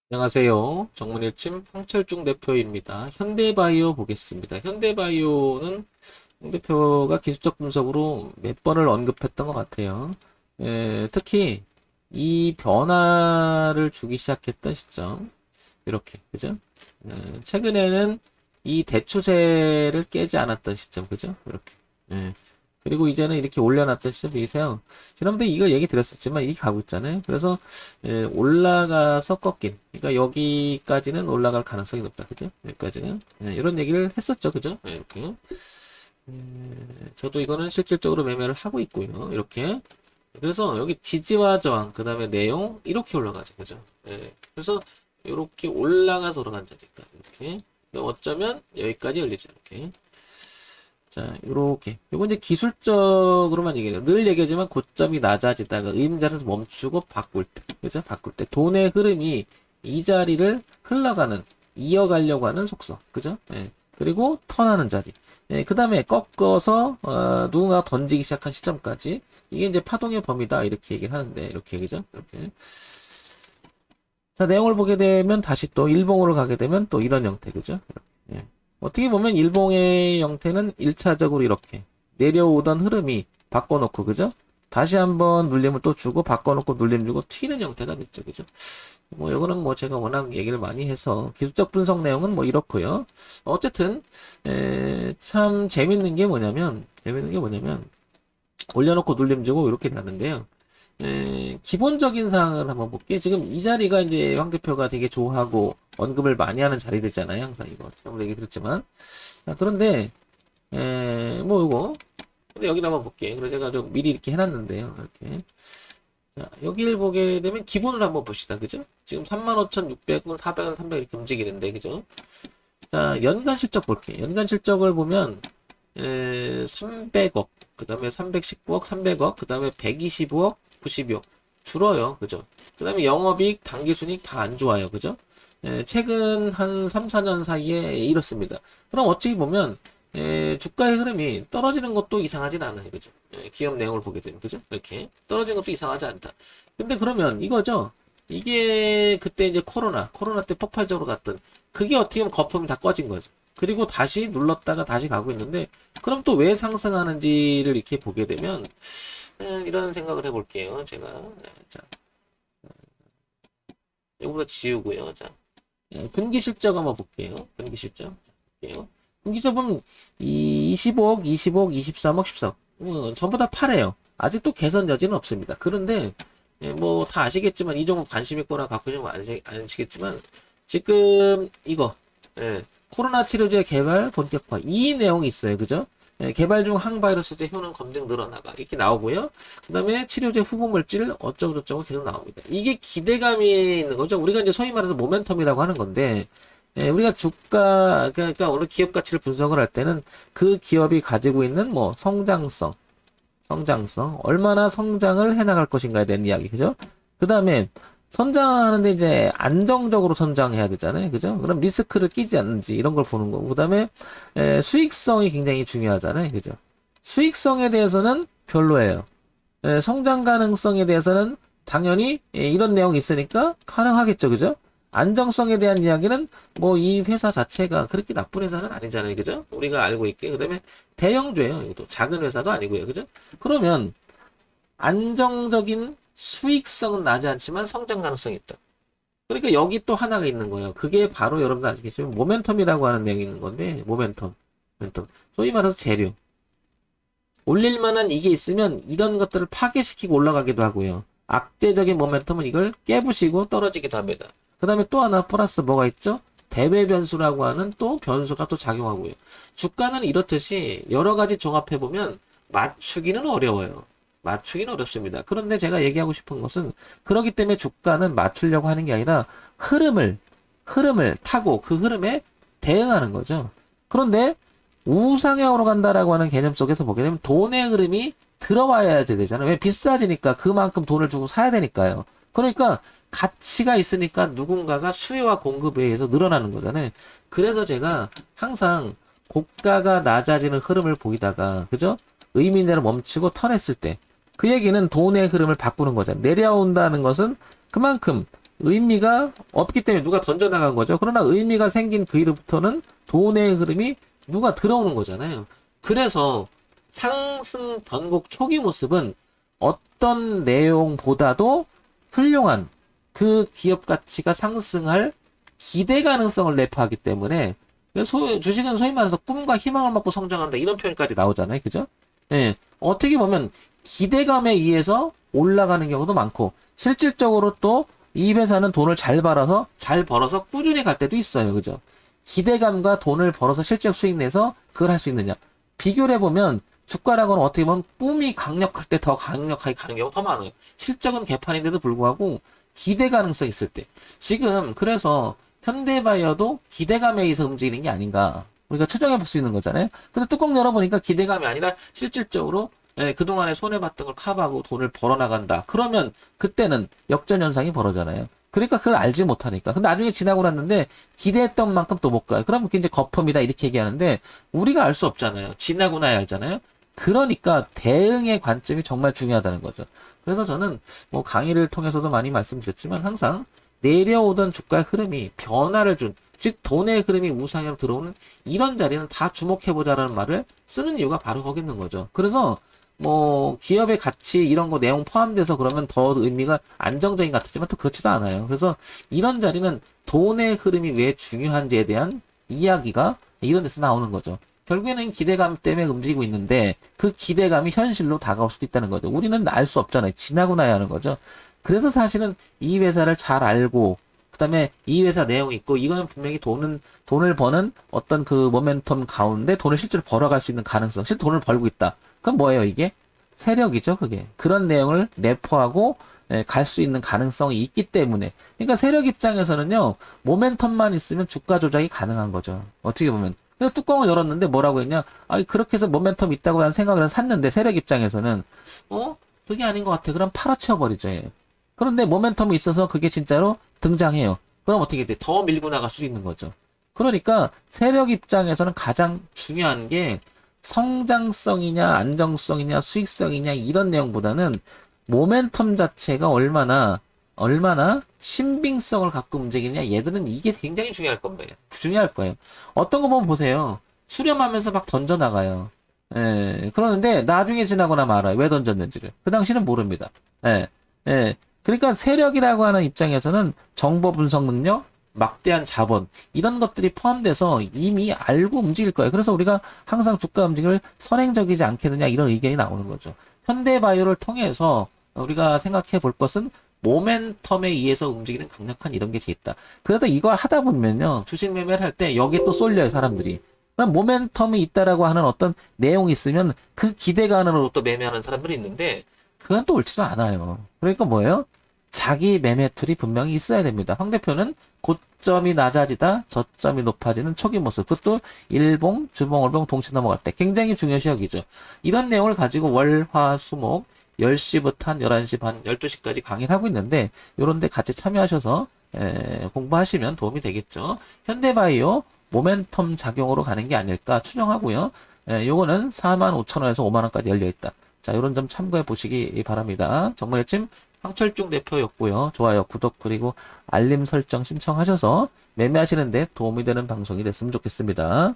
안녕하세요. 정문일침 황철중 대표입니다. 현대바이오 보겠습니다. 현대바이오는 홍 대표가 기술적 분석으로 몇 번을 언급했던 것 같아요. 특히 이 변화를 주기 시작했던 시점, 이렇게, 그죠? 최근에는 이 대추세를 깨지 않았던 시점, 그죠? 이렇게. 예, 그리고 이제는 이렇게 올려놨던 시점이세요. 지난번에 이거 얘기 드렸었지만 이게 가고 있잖아요. 그래서 올라가서 꺾인. 그러니까 여기까지는 올라갈 가능성이 높다. 그죠? 여기까지는 이런 얘기를 했었죠. 그죠? 이렇게. 저도 이거는 실질적으로 매매를 하고 있고요. 이렇게. 그래서 여기 지지와 저항, 그 다음에 내용 이렇게 올라가죠. 그죠? 그래서 이렇게 올라가서 돌아간다니까. 이렇게. 어쩌면 여기까지 열리죠. 이렇게. 자, 요렇게. 요건 이제 기술적으로만 얘기해요. 늘 얘기하지만 고점이 낮아지다가 의임자리에서 멈추고 바꿀 때. 그죠? 바꿀 때. 돈의 흐름이 이 자리를 흘러가는, 이어가려고 하는 속성. 그죠? 그리고 턴하는 자리. 그 다음에 꺾어서, 누군가 던지기 시작한 시점까지. 이게 이제 파동의 범위다. 이렇게 얘기를 하는데, 이렇게 얘기죠? 이렇게. 자, 내용을 보게 되면 다시 또 일봉으로 가게 되면 또 이런 형태. 그죠? 이렇게. 어떻게 보면 일봉의 형태는 1차적으로 이렇게 내려오던 흐름이 바꿔놓고 그죠? 다시 한번 눌림을 또 주고 바꿔놓고 눌림 주고 튀는 형태가 됐죠. 그죠? 뭐 이거는 뭐 제가 워낙 얘기를 많이 해서 기술적 분석 내용은 뭐 이렇고요. 어쨌든 참 재밌는 게 뭐냐면 올려놓고 눌림 주고 이렇게 가는데요. 기본적인 사항을 한번 볼게요. 지금 이 자리가 이제 황 대표가 되게 좋아하고 언급을 많이 하는 자리들잖아요. 항상 이거. 제가 얘기 드렸지만. 자, 그런데, 뭐 이거. 근데 여기를 한번 볼게요. 그래서 제가 좀 미리 이렇게 해놨는데요. 이렇게. 자, 여기를 보게 되면 기본을 한번 봅시다. 그죠? 지금 35,600원, 400원, 300원 이렇게 움직이는데, 그죠? 자, 연간 실적 볼게요. 연간 실적을 보면, 300억, 그 다음에 319억, 300억, 그 다음에 125억, 92억. 줄어요. 그죠? 그 다음에 영업이익, 당기순이익 다 안 좋아요. 그죠? 최근 한 3, 4년 사이에 이렇습니다. 그럼 어찌 보면, 주가의 흐름이 떨어지는 것도 이상하진 않아요. 그죠? 기업 내용을 보게 되면. 그죠? 이렇게. 떨어지는 것도 이상하지 않다. 근데 그러면 이거죠? 이게 그때 이제 코로나 때 폭발적으로 갔던, 그게 어떻게 보면 거품이 다 꺼진 거죠. 그리고 다시 눌렀다가 다시 가고 있는데, 그럼 또 왜 상승하는지를 이렇게 보게 되면, 이런 생각을 해볼게요. 제가. 자, 이거부터 지우고요. 자, 분기 실적 한번 볼게요. 분기 실적. 자, 볼게요. 분기 실적 보면, 25억, 25억, 23억, 14억. 전부 다 파래요. 아직도 개선 여지는 없습니다. 그런데, 뭐, 다 아시겠지만, 이 종목 관심 있거나 갖고 있는 거 아시겠지만, 지금, 이거, 예, 코로나 치료제 개발 본격화. 이 내용이 있어요. 그죠? 개발 중 항바이러스제 효능 검증 늘어나가. 이렇게 나오고요. 그 다음에 치료제 후보 물질 어쩌고저쩌고 계속 나옵니다. 이게 기대감이 있는 거죠. 우리가 이제 소위 말해서 모멘텀이라고 하는 건데, 우리가 주가, 그러니까 어느 기업 가치를 분석을 할 때는 그 기업이 가지고 있는 뭐 성장성, 얼마나 성장을 해나갈 것인가에 대한 이야기, 그죠? 그 다음에 선장하는데 이제 안정적으로 선장해야 되잖아요. 그죠? 그럼 리스크를 끼지 않는지 이런 걸 보는 거고. 그 다음에 수익성이 굉장히 중요하잖아요. 그죠? 수익성에 대해서는 별로예요. 성장 가능성에 대해서는 당연히 이런 내용이 있으니까 가능하겠죠. 그죠? 안정성에 대한 이야기는 뭐 이 회사 자체가 그렇게 나쁜 회사는 아니잖아요. 그죠? 우리가 알고 있게. 그 다음에 대형주예요. 이것도 작은 회사도 아니고요. 그죠? 그러면 안정적인 수익성은 나지 않지만 성장 가능성이 있다. 그러니까 여기 또 하나가 있는 거예요. 그게 바로 여러분들 아시겠지만 모멘텀이라고 하는 내용이 있는 건데 모멘텀. 소위 말해서 재료. 올릴 만한 이게 있으면 이런 것들을 파괴시키고 올라가기도 하고요. 악재적인 모멘텀은 이걸 깨부시고 떨어지기도 합니다. 그 다음에 또 하나 플러스 뭐가 있죠? 대외 변수라고 하는 또 변수가 또 작용하고요. 주가는 이렇듯이 여러 가지 종합해보면 맞추기는 어려워요. 맞추기는 어렵습니다. 그런데 제가 얘기하고 싶은 것은 그렇기 때문에 주가는 맞추려고 하는 게 아니라 흐름을 타고 그 흐름에 대응하는 거죠. 그런데 우상향으로 간다라고 하는 개념 속에서 보게 되면 돈의 흐름이 들어와야 되잖아요. 왜 비싸지니까 그만큼 돈을 주고 사야 되니까요. 그러니까 가치가 있으니까 누군가가 수요와 공급에 의해서 늘어나는 거잖아요. 그래서 제가 항상 고가가 낮아지는 흐름을 보이다가 그죠? 의미대로 멈추고 턴했을 때 그 얘기는 돈의 흐름을 바꾸는 거잖아요. 내려온다는 것은 그만큼 의미가 없기 때문에 누가 던져나간 거죠. 그러나 의미가 생긴 그 이후부터는 돈의 흐름이 누가 들어오는 거잖아요. 그래서 상승 변곡 초기 모습은 어떤 내용보다도 훌륭한 그 기업 가치가 상승할 기대 가능성을 내포하기 때문에 주식은 소위 말해서 꿈과 희망을 먹고 성장한다 이런 표현까지 나오잖아요. 그죠? 예. 어떻게 보면 기대감에 의해서 올라가는 경우도 많고 실질적으로 또 이 회사는 돈을 잘 벌어서 꾸준히 갈 때도 있어요. 그죠? 기대감과 돈을 벌어서 실제 수익 내서 그걸 할 수 있느냐. 비교를 해보면 주가라고는 어떻게 보면 꿈이 강력할 때 더 강력하게 가는 경우가 더 많아요. 실적은 개판인데도 불구하고 기대 가능성이 있을 때. 지금 그래서 현대바이오도 기대감에 의해서 움직이는 게 아닌가. 우리가 추정해 볼 수 있는 거잖아요. 근데 뚜껑 열어보니까 기대감이 아니라 실질적으로 그동안에 손해봤던 걸 커버하고 돈을 벌어나간다. 그러면 그때는 역전현상이 벌어잖아요. 그러니까 그걸 알지 못하니까. 근데 나중에 지나고 났는데 기대했던 만큼 또 못 가요. 그러면 그게 이제 거품이다 이렇게 얘기하는데 우리가 알 수 없잖아요. 지나고 나야 알잖아요. 그러니까 대응의 관점이 정말 중요하다는 거죠. 그래서 저는 뭐 강의를 통해서도 많이 말씀드렸지만 항상 내려오던 주가의 흐름이 변화를 준, 즉 돈의 흐름이 우상향으로 들어오는 이런 자리는 다 주목해보자라는 말을 쓰는 이유가 바로 거기 있는 거죠. 그래서 뭐 기업의 가치 이런 거 내용 포함돼서 그러면 더 의미가 안정적인 것 같지만 또 그렇지도 않아요. 그래서 이런 자리는 돈의 흐름이 왜 중요한지에 대한 이야기가 이런 데서 나오는 거죠. 결국에는 기대감 때문에 움직이고 있는데 그 기대감이 현실로 다가올 수도 있다는 거죠. 우리는 알 수 없잖아요. 지나고 나야 하는 거죠. 그래서 사실은 이 회사를 잘 알고 그다음에 이 회사 내용이 있고 이거는 분명히 돈을 버는 어떤 그 모멘텀 가운데 돈을 실제로 벌어갈 수 있는 가능성, 실제 돈을 벌고 있다. 그럼 뭐예요, 이게? 세력이죠, 그게. 그런 내용을 내포하고 갈 수 있는 가능성이 있기 때문에. 그러니까 세력 입장에서는요, 모멘텀만 있으면 주가 조작이 가능한 거죠. 어떻게 보면. 그래서 뚜껑을 열었는데 뭐라고 했냐? 아, 그렇게 해서 모멘텀 있다고 난 생각을 해서 샀는데 세력 입장에서는 그게 아닌 것 같아. 그럼 팔아치워버리죠. 예. 그런데 모멘텀이 있어서 그게 진짜로 등장해요. 그럼 어떻게 돼? 더 밀고 나갈 수 있는 거죠. 그러니까 세력 입장에서는 가장 중요한 게 성장성이냐 안정성이냐 수익성이냐 이런 내용보다는 모멘텀 자체가 얼마나 신빙성을 갖고 움직이느냐 얘들은 이게 굉장히 중요할 거예요. 어떤 거 보면 보세요. 수렴하면서 막 던져나가요. 예, 그러는데 나중에 지나고 나면 알아요. 왜 던졌는지를. 그 당시는 모릅니다. 예, 예. 그러니까 세력이라고 하는 입장에서는 정보 분석 능력, 막대한 자본 이런 것들이 포함돼서 이미 알고 움직일 거예요. 그래서 우리가 항상 주가 움직임을 선행적이지 않겠느냐 이런 의견이 나오는 거죠. 현대바이오를 통해서 우리가 생각해 볼 것은 모멘텀에 의해서 움직이는 강력한 이런 게 있다. 그래서 이걸 하다 보면요. 주식 매매를 할 때 여기에 또 쏠려요, 사람들이. 그럼 모멘텀이 있다라고 하는 어떤 내용이 있으면 그 기대감으로 또 매매하는 사람들이 있는데 그건 또 옳지도 않아요. 그러니까 뭐예요? 자기 매매 툴이 분명히 있어야 됩니다. 황 대표는 고점이 낮아지다 저점이 높아지는 초기 모습, 그것도 일봉, 주봉, 월봉 동시에 넘어갈 때 굉장히 중요시 여기죠. 이런 내용을 가지고 월, 화, 수, 목 10시부터 한 11시 반, 12시까지 강의를 하고 있는데 이런 데 같이 참여하셔서 공부하시면 도움이 되겠죠. 현대바이오 모멘텀 작용으로 가는 게 아닐까 추정하고요. 요거는 45,000원에서 5만원까지 열려있다. 자, 이런 점 참고해 보시기 바랍니다. 정말의침 황철중 대표였고요. 좋아요, 구독 그리고 알림 설정 신청하셔서 매매하시는데 도움이 되는 방송이 됐으면 좋겠습니다.